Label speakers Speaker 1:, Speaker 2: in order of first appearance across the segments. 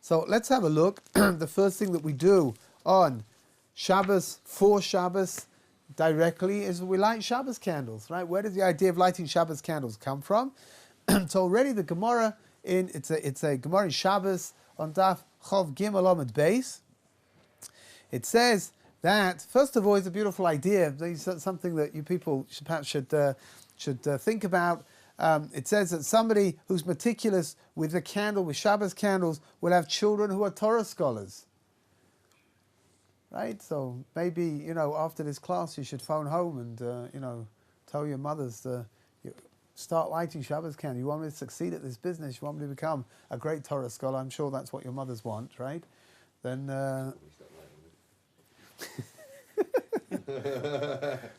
Speaker 1: So let's have a look. The first thing that we do on Shabbos, for Shabbos, directly is we light Shabbos candles, right? Where does the idea of lighting Shabbos candles come from? So already the Gemara it's a Gemara in Shabbos on Daf Chov Gimel Amud Beis. It says that first of all, it's a beautiful idea. It's something that you people should think about. It says that somebody who's meticulous with the candle, with Shabbos candles, will have children who are Torah scholars. Right? So maybe, after this class you should phone home and, tell your mothers to start lighting Shabbos candles. You want me to succeed at this business, you want me to become a great Torah scholar, I'm sure that's what your mothers want, right? Then,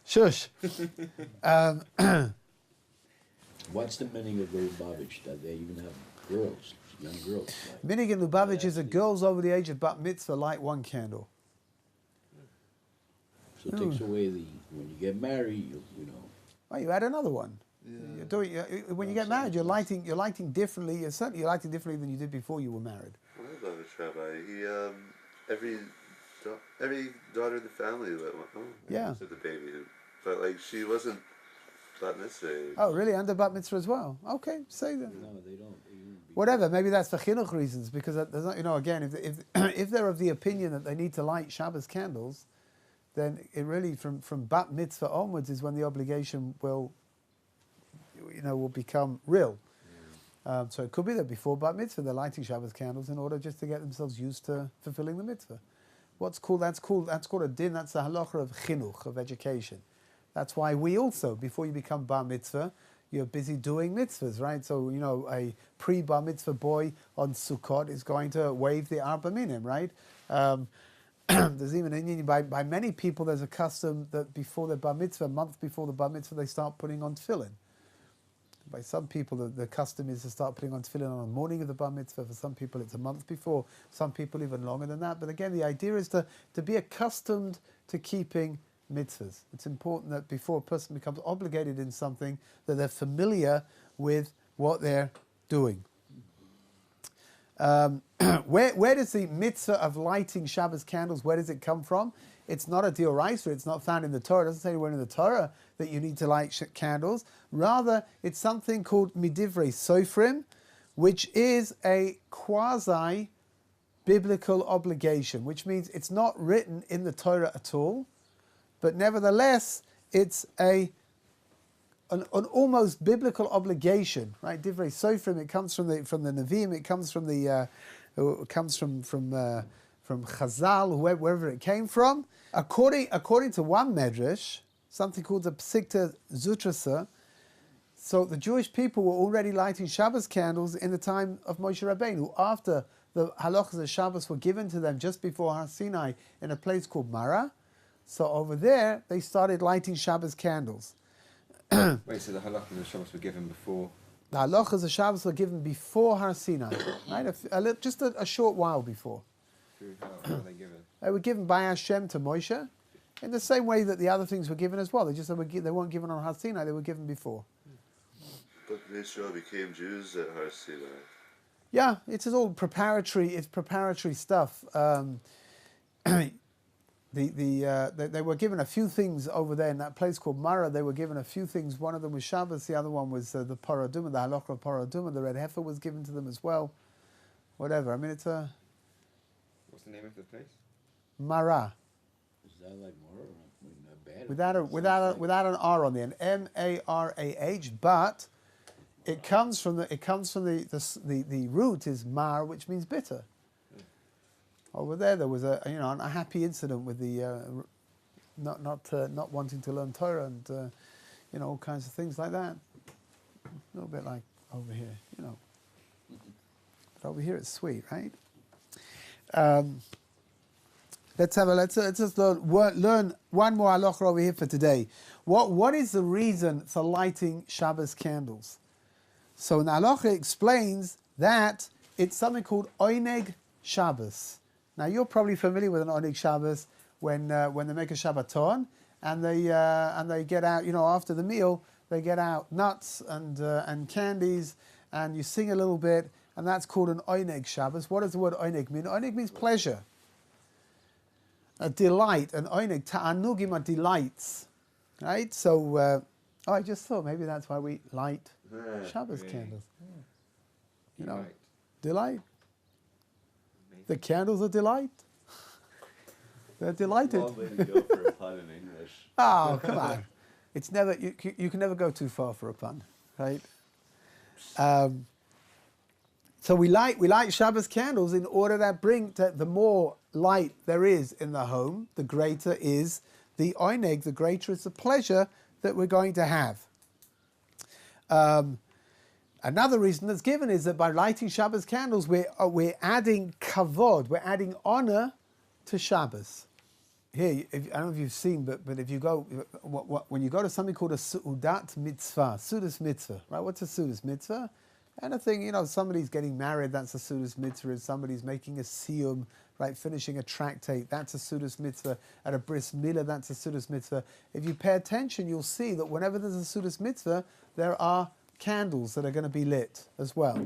Speaker 1: shush.
Speaker 2: What's the meaning of Lubavitch? That they even have girls, young girls?
Speaker 1: Minig in Lubavitch is that girls over the age of Bat Mitzvah light one candle.
Speaker 2: So it takes away when you get married,
Speaker 1: Oh, you add another one. Yeah. You're doing when you get married, you're lighting differently. You're lighting differently than you did before you were married.
Speaker 3: I love it, Rabbi. He every daughter in the family said the baby, but she wasn't bat mitzvah.
Speaker 1: Oh, really? Under bat mitzvah as well? Okay, say that.
Speaker 2: No, they don't.
Speaker 1: Whatever. Maybe that's for chinuch reasons, because there's not. Again, if they're of the opinion that they need to light Shabbos candles, then it really from bat mitzvah onwards is when the obligation will become real. Yeah. So it could be that before bat mitzvah they're lighting Shabbos candles in order just to get themselves used to fulfilling the mitzvah. That's called a din. That's the halacha of chinuch, of education. That's why we also, before you become bar mitzvah, you're busy doing mitzvahs, right? So a pre-bar mitzvah boy on Sukkot is going to wave the arba minim, right? There's even in Indian, by many people, there's a custom that before the bar mitzvah, a month before the bar mitzvah, they start putting on tefillin. By some people, the custom is to start putting on tefillin on the morning of the bar mitzvah. For some people, it's a month before. Some people even longer than that. But again, the idea is to be accustomed to keeping mitzvahs. It's important that before a person becomes obligated in something, that they're familiar with what they're doing. Where does the mitzvah of lighting Shabbos candles, where does it come from? It's not a dioraisa, it's not found in the Torah. It doesn't say anywhere in the Torah that you need to light candles. Rather, it's something called midivrei sofrim, which is a quasi-biblical obligation, which means it's not written in the Torah at all, but nevertheless, it's an almost biblical obligation, right? Divrei sofrim. It comes from the Nevi'im. It comes from from Chazal, wherever it came from. According to one medrash, something called the Psikta Zutrasa. So the Jewish people were already lighting Shabbos candles in the time of Moshe Rabbeinu, after the halachas of Shabbos were given to them just before Har Sinai in a place called Mara. So over there, they started lighting Shabbos candles.
Speaker 4: Wait, so the halachas of Shabbos were given before?
Speaker 1: The halachas of Shabbos were given before Har Sinai, right? Just a short while before.
Speaker 4: How were they given?
Speaker 1: They were given by Hashem to Moshe, in the same way that the other things were given as well. They weren't given on Har Sinai; they were given before.
Speaker 3: But Israel became Jews at Har Sinai.
Speaker 1: Yeah, it's all preparatory. It's preparatory stuff. They were given a few things over there in that place called Mara. They were given a few things. One of them was Shabbos. The other one was the Paraduma, the halacha of Paraduma. The red heifer was given to them as well. Whatever. I mean, it's a...
Speaker 4: What's the name of the place?
Speaker 1: Mara.
Speaker 2: Is that like Mara? Bad?
Speaker 1: Without an R on the end. M-A-R-A-H. But it comes from the root is mar, which means bitter. Over there was a happy incident with the not wanting to learn Torah and all kinds of things like that. A little bit like over here, But over here it's sweet, right? Let's just learn one more halacha over here for today. What is the reason for lighting Shabbos candles? So the halacha explains that it's something called Oneg Shabbos. Now you're probably familiar with an Oneg Shabbos when they make a Shabbaton and they get out, after the meal they get out nuts and candies and you sing a little bit and that's called an Oneg Shabbos. What does the word Oneg mean? Oneg means pleasure, a delight. An Oneg, ta'anugim are delights, right? So, I just thought maybe that's why we light Shabbos candles. You know, delight. The candles are delight. They're delighted.
Speaker 2: Long way to go for a pun in English.
Speaker 1: Oh, come on. It's never, you can never go too far for a pun, right? So we light Shabbos candles in order to bring, the more light there is in the home, the greater is the oneg, the greater is the pleasure that we're going to have. Another reason that's given is that by lighting Shabbos candles, we're adding kavod, we're adding honor to Shabbos. Here, I don't know if you've seen, but if you go, when you go to something called a Su'udat mitzvah, Sudas mitzvah, right? What's a Sudas mitzvah? Anything, you know, somebody's getting married, that's a Sudas mitzvah. Somebody's making a siyum, right, finishing a tractate, that's a Sudas mitzvah. At a bris milah, that's a Sudas mitzvah. If you pay attention, you'll see that whenever there's a Sudas mitzvah, there are candles that are going to be lit as well.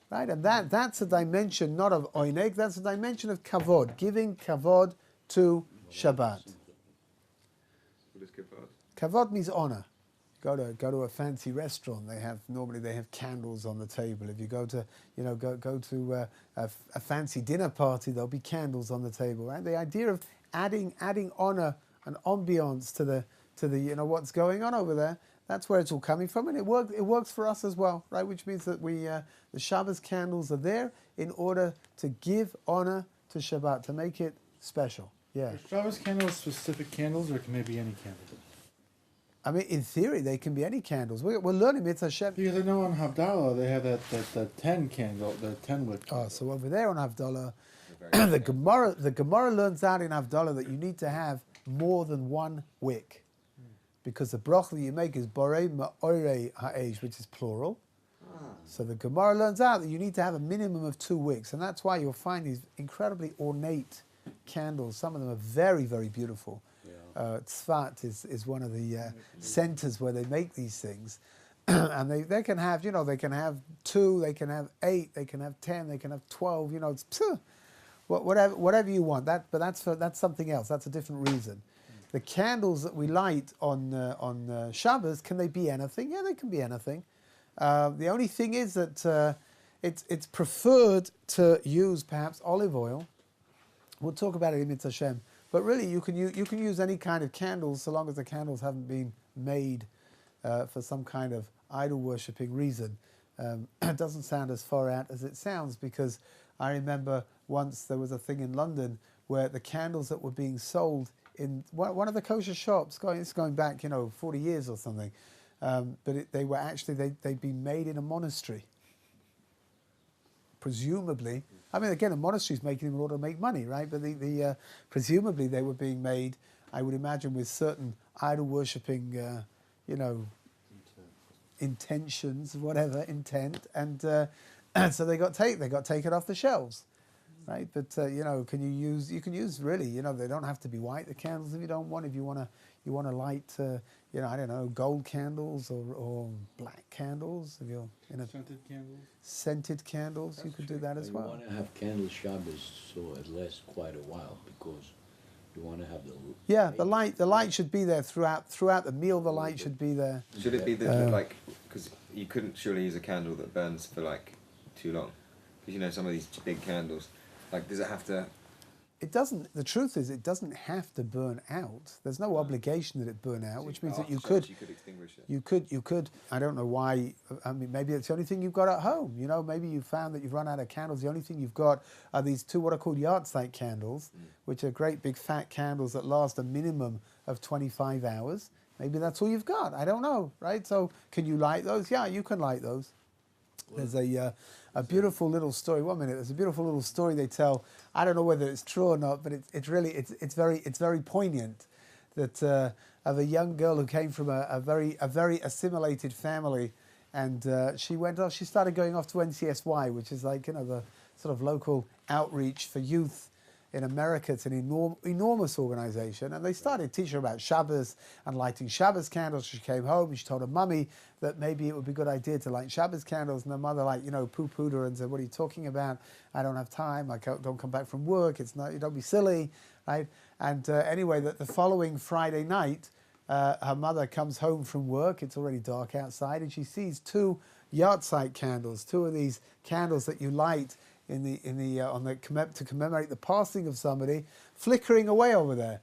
Speaker 1: Right? And that's a dimension not of oineg, that's a dimension of kavod, giving kavod to Shabbat.
Speaker 4: What is kavod?
Speaker 1: Kavod means honor. Go to a fancy restaurant. Normally they have candles on the table. If you go to a fancy dinner party, there'll be candles on the table. Right? The idea of adding honor and ambiance to the what's going on over there. That's where it's all coming from, and it works for us as well, right? Which means that the Shabbos candles are there in order to give honor to Shabbat, to make it special. Yeah.
Speaker 5: Are Shabbos candles specific candles, or can they be any candle?
Speaker 1: I mean, in theory, they can be any candles. We're learning Mitzvah Hashem.
Speaker 5: Because I know on Havdalah they have that 10 candle, the 10 wick.
Speaker 1: Oh, so over there on Havdalah, the Gemara learns out in Havdalah that you need to have more than one wick. Because the bracha that you make is borei ma'orei ha'esh, which is plural. So the Gemara learns out that you need to have a minimum of 2 wicks, and that's why you'll find these incredibly ornate candles. Some of them are very, very beautiful. Yeah. Tzfat is one of the centers where they make these things, and they can have they can have 2, they can have 8, they can have 10, they can have 12. It's whatever you want. But that's something else. That's a different reason. The candles that we light on Shabbos, can they be anything? Yeah, they can be anything. The only thing is that it's preferred to use perhaps olive oil. We'll talk about it in Mitzvah Hashem. But really, you can use any kind of candles so long as the candles haven't been made for some kind of idol worshipping reason. It doesn't sound as far out as it sounds, because I remember once there was a thing in London where the candles that were being sold in one of the kosher shops, going back 40 years or something, but they were actually they'd been made in a monastery. Presumably, I mean, again, a monastery is making them in order to make money, right? But presumably they were being made, I would imagine, with certain idol worshipping, intentions, whatever intent, and so they got taken off the shelves. Right, but can you use really, they don't have to be white, the candles, if you don't want. If you want to light, I don't know, gold candles or black candles. If you're scented candles, you could do that as well.
Speaker 2: You want to have candle Shabbos so it lasts quite a while, because you want to have
Speaker 1: the light should be there throughout the meal. The light should be there.
Speaker 4: Should it be because you couldn't surely use a candle that burns for too long? Because some of these big candles. Does it have to? It
Speaker 1: doesn't. The truth is, it doesn't have to burn out. There's no obligation that it burn out, which means that you could
Speaker 4: extinguish it.
Speaker 1: You could. I don't know why. I mean, maybe it's the only thing you've got at home. Maybe you found that you've run out of candles. The only thing you've got are these 2 what are called yahrzeit candles, which are great big fat candles that last a minimum of 25 hours. Maybe that's all you've got. I don't know, right? So can you light those? Yeah, you can light those. There's a beautiful little story. 1 minute. There's a beautiful little story they tell. I don't know whether it's true or not, but it's very poignant. That of a young girl who came from a very assimilated family, and she started going off to NCSY, which is the sort of local outreach for youth, in America. It's an enormous organization, and they started teaching her about Shabbos and lighting Shabbos candles. She came home and she told her mummy that maybe it would be a good idea to light Shabbos candles, and her mother, poo-pooed her and said, "What are you talking about? I don't have time. Don't come back from work. It's not. You don't be silly, right?" And anyway, the following Friday night, her mother comes home from work. It's already dark outside, and she sees 2 yahrzeit candles, 2 of these candles that you light to commemorate the passing of somebody, flickering away over there.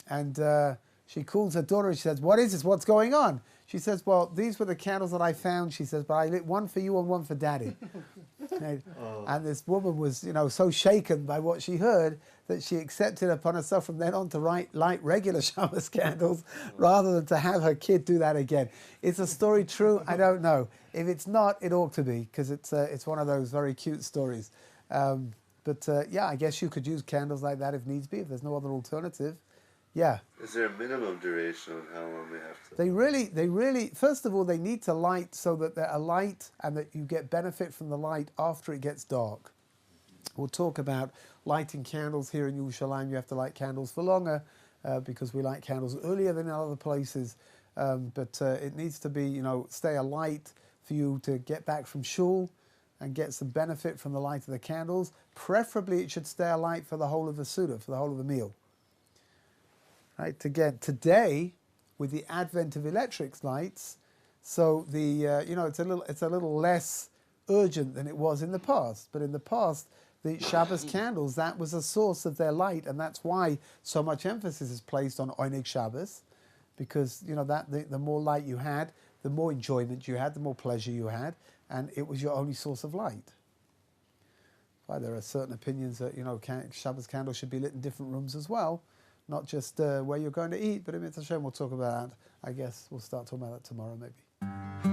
Speaker 1: And she calls her daughter and she says, "What is this? What's going on?" She says, "Well, these were the candles that I found," she says, "but I lit one for you and one for Daddy." And this woman was, so shaken by what she heard that she accepted upon herself from then on to light regular Shabbos candles rather than to have her kid do that again. Is the story true? I don't know. If it's not, it ought to be, because it's one of those very cute stories. I guess you could use candles like that if needs be, if there's no other alternative. Yeah.
Speaker 3: Is there a minimum duration on how long they have to?
Speaker 1: They really, first of all, they need to light so that they're a light and that you get benefit from the light after it gets dark. We'll talk about lighting candles here in Yerushalayim. You have to light candles for longer because we light candles earlier than in other places. But it needs to be, stay a light for you to get back from shul and get some benefit from the light of the candles. Preferably, it should stay a light for the whole of the Suda, for the whole of the meal. Right, again, today, with the advent of electric lights, so it's a little less urgent than it was in the past. But in the past, the Shabbos candles, that was a source of their light, and that's why so much emphasis is placed on Oneg Shabbos, because the more light you had, the more enjoyment you had, the more pleasure you had, and it was your only source of light. Why there are certain opinions that Shabbos candles should be lit in different rooms as well. Not just where you're going to eat, but in Mitzvah Hashem we'll talk about that. I guess we'll start talking about that tomorrow maybe.